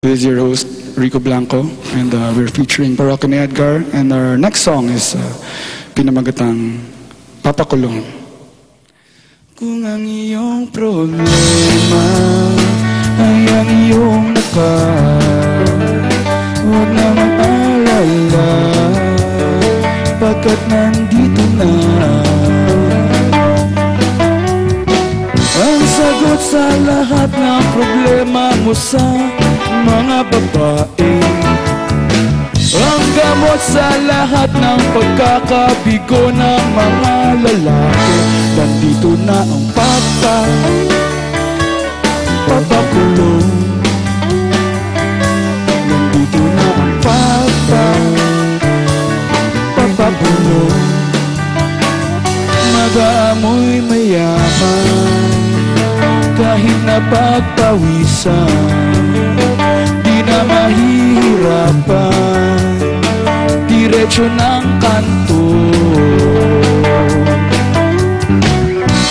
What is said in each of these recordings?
This is your host, Rico Blanco, and we're featuring Parokya ni Edgar, and our next song is pinamagatang Papakulong. Kung ang iyong problema ay ang iyong mukha, huwag na mag-alala, pagkat nandito na ang sagot sa lahat ng problema mo sa mga babae, ang gamot sa lahat ng pagkakabigo ng mga lalaki. Nandito na ang papakulong. Nandito na ang papakulong. Mag-aamoy mayaman kahit napagpawisan, di na mahihirapan, diretso ng kanto.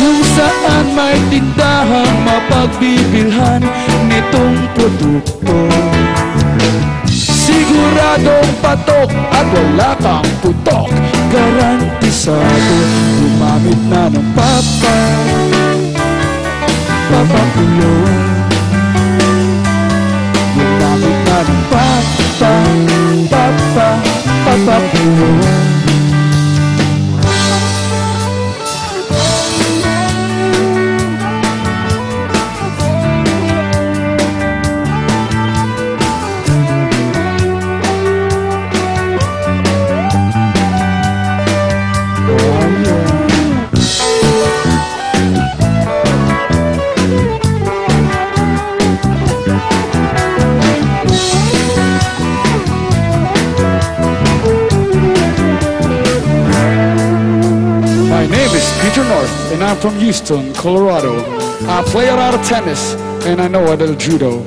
Kung saan may tindahang mapagbibilhan nitong produkto, siguradong patok at wala kang putok, garantisado gumamit na ng papakulong. Gumamit na ng papakulong. Peter North, and I'm from Houston, Colorado. I play a lot of tennis, and I know a little judo.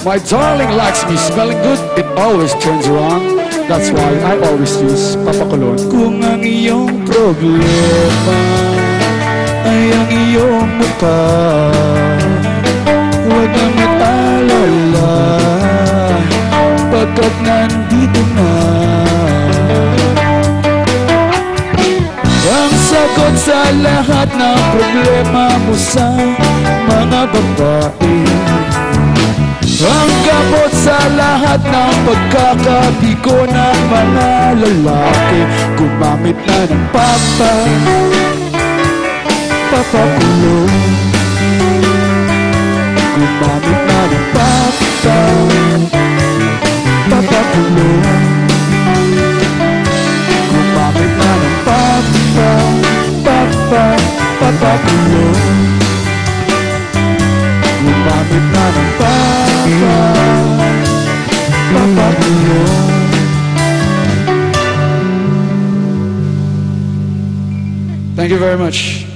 My darling likes me smelling good, it always turns around. That's why I always use Papakulong. Kung ang iyong problema ay ang iyong mukha, huwag na mag-alala, pagkat nandito na ang sagot sa lahat ng problema mo sa mga babae, ang gamot sa lahat ng pagkakabigo ng mga lalaki. Gumamit na ng papakulong. Gumamit na ng papakulong. Gumamit na ng papakulong. Gumamit na ng papakulong. Thank you very much.